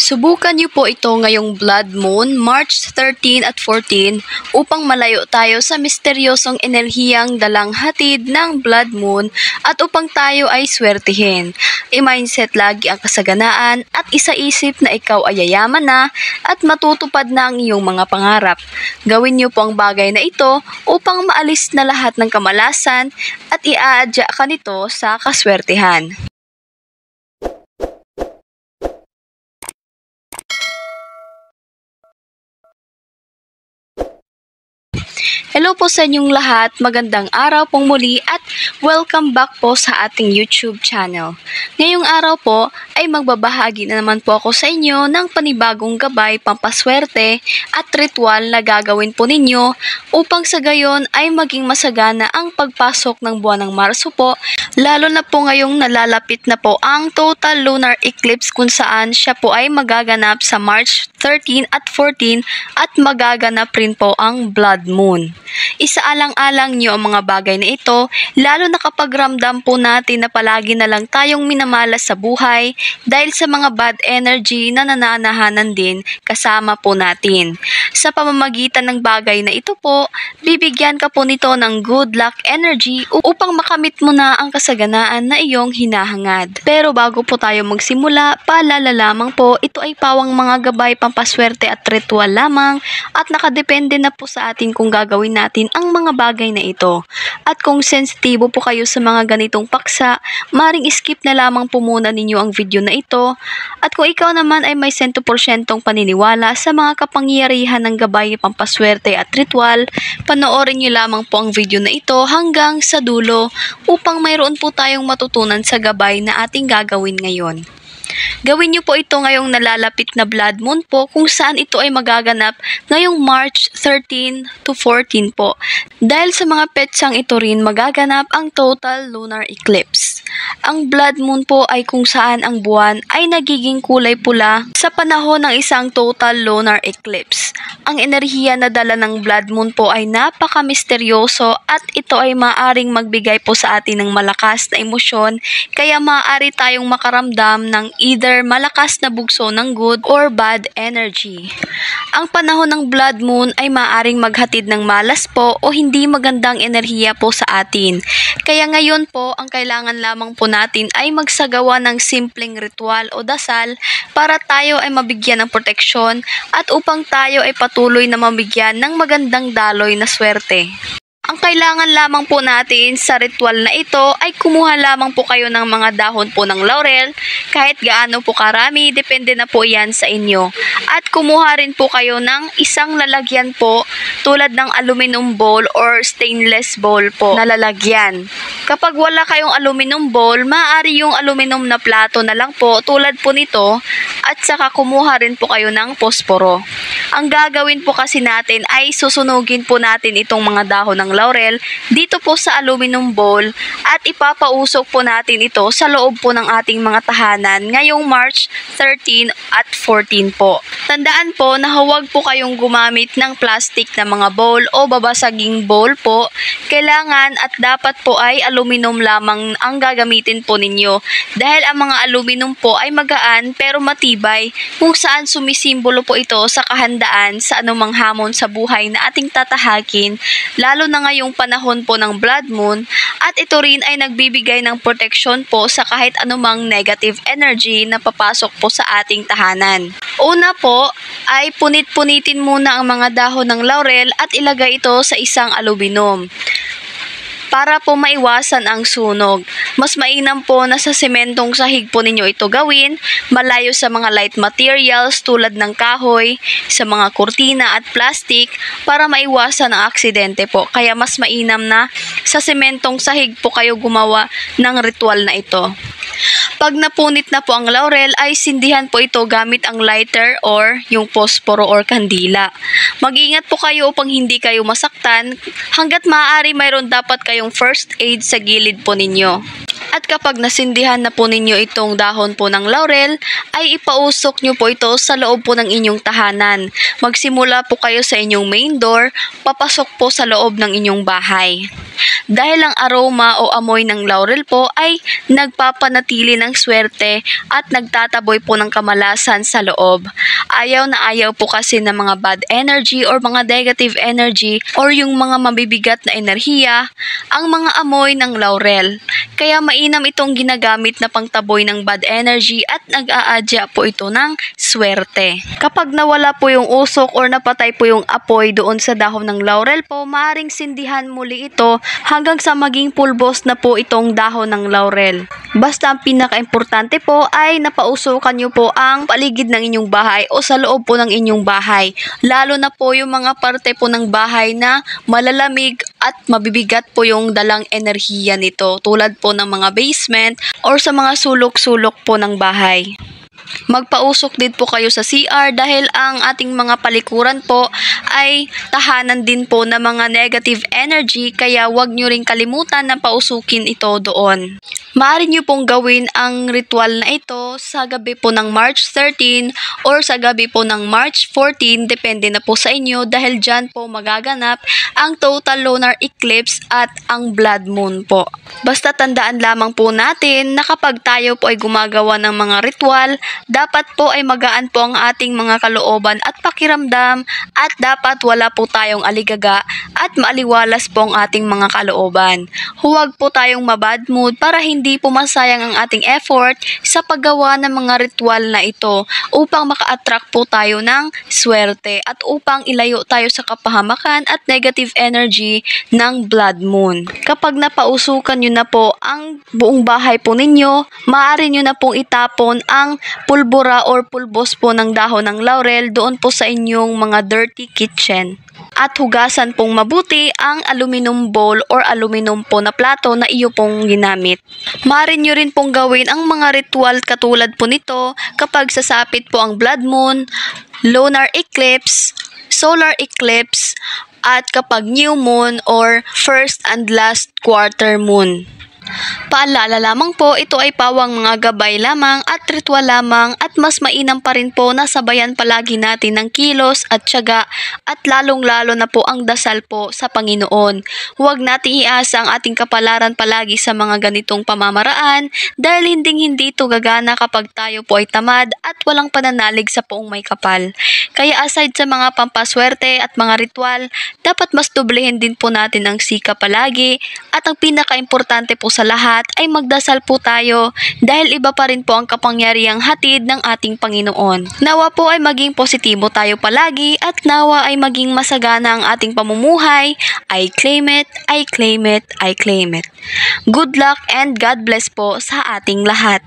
Subukan niyo po ito ngayong Blood Moon, March 13 at 14 upang malayo tayo sa misteryosong enerhiyang dalang hatid ng Blood Moon at upang tayo ay swertihin. I-mindset lagi ang kasaganaan at isaisip na ikaw ay yayaman na at matutupad na ang iyong mga pangarap. Gawin niyo po ang bagay na ito upang maalis na lahat ng kamalasan at iaadya ka nito sa kaswertihan. Hello po sa inyong lahat, magandang araw pong muli at welcome back po sa ating YouTube channel. Ngayong araw po ay magbabahagi na naman po ako sa inyo ng panibagong gabay, pampaswerte at ritual na gagawin po ninyo upang sa gayon ay maging masagana ang pagpasok ng buwan ng Marso po, lalo na po ngayong nalalapit na po ang total lunar eclipse kung saan siya po ay magaganap sa March 13 at 14 at magaganap rin po ang Blood Moon. Isaalang-alang nyo ang mga bagay na ito, lalo na kapag ramdam po natin na palagi na lang tayong minamalas sa buhay dahil sa mga bad energy na nananahanan din kasama po natin. Sa pamamagitan ng bagay na ito po, bibigyan ka po nito ng good luck energy upang makamit mo na ang kasaganaan na iyong hinahangad. Pero bago po tayo magsimula, paalala lamang po, ito ay pawang mga gabay, pampaswerte at ritual lamang at nakadepende na po sa atin kung gagawin natin ang mga bagay na ito. At kung sensitibo po kayo sa mga ganitong paksa, maring skip na lamang po muna ninyo ang video na ito. At kung ikaw naman ay may 100% paniniwala sa mga kapangyarihan ng gabay, pampaswerte at ritual, panoorin nyo lamang po ang video na ito hanggang sa dulo upang mayroon po tayong matutunan sa gabay na ating gagawin ngayon. Gawin niyo po ito ngayong nalalapit na Blood Moon po kung saan ito ay magaganap ngayong March 13 to 14 po. Dahil sa mga petsang ito rin magaganap ang total lunar eclipse. Ang Blood Moon po ay kung saan ang buwan ay nagiging kulay pula sa panahon ng isang total lunar eclipse. Ang enerhiya na dala ng Blood Moon po ay napaka-misteryoso at ito ay maaring magbigay po sa atin ng malakas na emosyon kaya maaari tayong makaramdam ng either malakas na bugso ng good or bad energy. Ang panahon ng Blood Moon ay maaaring maghatid ng malas po o hindi magandang enerhiya po sa atin. Kaya ngayon po, ang kailangan lamang po natin ay magsagawa ng simpleng ritual o dasal para tayo ay mabigyan ng proteksyon at upang tayo ay patuloy na mabigyan ng magandang daloy na swerte. Ang kailangan lamang po natin sa ritual na ito ay kumuha lamang po kayo ng mga dahon po ng laurel, kahit gaano po karami, depende na po yan sa inyo. At kumuha rin po kayo ng isang lalagyan po tulad ng aluminum bowl or stainless bowl po na lalagyan. Kapag wala kayong aluminum bowl, maaari yung aluminum na plato na lang po tulad po nito at saka kumuha rin po kayo ng posporo. Ang gagawin po kasi natin ay susunugin po natin itong mga dahon ng laurel dito po sa aluminum bowl at ipapausok po natin ito sa loob po ng ating mga tahanan ngayong March 13 at 14 po. Tandaan po na huwag po kayong gumamit ng plastic na mga bowl o babasaging bowl po. Kailangan at dapat po ay aluminum lamang ang gagamitin po ninyo dahil ang mga aluminum po ay magaan pero matibay kung saan sumisimbolo po ito sa kahandaan sa anumang hamon sa buhay na ating tatahakin lalo na ngayong panahon po ng Blood Moon at ito rin ay nagbibigay ng proteksyon po sa kahit anumang negative energy na papasok po sa ating tahanan. Una po ay punit-punitin muna ang mga dahon ng laurel at ilagay ito sa isang aluminum para po maiwasan ang sunog. Mas mainam po na sa sementong sahig po ninyo ito gawin, malayo sa mga light materials tulad ng kahoy, sa mga kurtina at plastic para maiwasan ang aksidente po. Kaya mas mainam na sa sementong sahig po kayo gumawa ng ritual na ito. Pag napunit na po ang laurel ay sindihan po ito gamit ang lighter or yung posporo or kandila. Mag-ingat po kayo upang hindi kayo masaktan. Hanggat maaari mayroon dapat kayong first aid sa gilid po ninyo. At kapag nasindihan na po ninyo itong dahon po ng laurel, ay ipausok nyo po ito sa loob po ng inyong tahanan. Magsimula po kayo sa inyong main door, papasok po sa loob ng inyong bahay. Dahil ang aroma o amoy ng laurel po ay nagpapanatili ng swerte at nagtataboy po ng kamalasan sa loob. Ayaw na ayaw po kasi ng mga bad energy or mga negative energy or yung mga mabibigat na enerhiya ang mga amoy ng laurel. Kaya mainam itong ginagamit na pangtaboy ng bad energy at nag-aadya po ito ng swerte. Kapag nawala po yung usok or napatay po yung apoy doon sa dahon ng laurel po, maaring sindihan muli ito hanggang sa maging pulbos na po itong dahon ng laurel. Basta ang pinaka-importante po ay napausukan nyo po ang paligid ng inyong bahay o sa loob po ng inyong bahay. Lalo na po yung mga parte po ng bahay na malalamig at mabibigat po yung dalang enerhiya nito, tulad po ng mga basement or sa mga sulok-sulok po ng bahay. Magpausok din po kayo sa CR dahil ang ating mga palikuran po ay tahanan din po ng mga negative energy, kaya huwag nyo rin kalimutan na pausukin ito doon. Maaari nyo pong gawin ang ritual na ito sa gabi po ng March 13 or sa gabi po ng March 14, depende na po sa inyo dahil dyan po magaganap ang total lunar eclipse at ang blood moon po. Basta tandaan lamang po natin na kapag tayo po ay gumagawa ng mga ritual, dapat po ay magaan po ang ating mga kalooban at pakiramdam at dapat wala po tayong aligaga at maaliwalas po ang ating mga kalooban. Huwag po tayong mabad mood para hindi po masayang ang ating effort sa paggawa ng mga ritual na ito upang maka-attract po tayo ng swerte at upang ilayo tayo sa kapahamakan at negative energy ng blood moon. Kapag napausukan nyo na po ang buong bahay po ninyo, maaari nyo na pong itapon ang pulbura or pulbos po ng dahon ng laurel doon po sa inyong mga dirty kitchen. At hugasan pong mabuti ang aluminum bowl or aluminum po na plato na iyo pong ginamit. Maaari nyo rin pong gawin ang mga ritual katulad po nito kapag sasapit po ang blood moon, lunar eclipse, solar eclipse, at kapag new moon or first and last quarter moon. Paalala lamang po, ito ay pawang mga gabay lamang at ritual lamang at mas mainam pa rin po na sabayan palagi natin ng kilos at tiyaga at lalong-lalo na po ang dasal po sa Panginoon. Huwag nating iasa ang ating kapalaran palagi sa mga ganitong pamamaraan dahil hindi ito gagana kapag tayo po ay tamad at walang pananalig sa poong may kapal. Kaya aside sa mga pampaswerte at mga ritual, dapat mas doblehin din po natin ang sikap palagi at ang pinaka-importante po sa lahat ay magdasal po tayo dahil iba pa rin po ang kapangyarihang hatid ng ating Panginoon. Nawa po ay maging positibo tayo palagi at nawa ay maging masagana ang ating pamumuhay. I claim it, I claim it, I claim it. Good luck and God bless po sa ating lahat.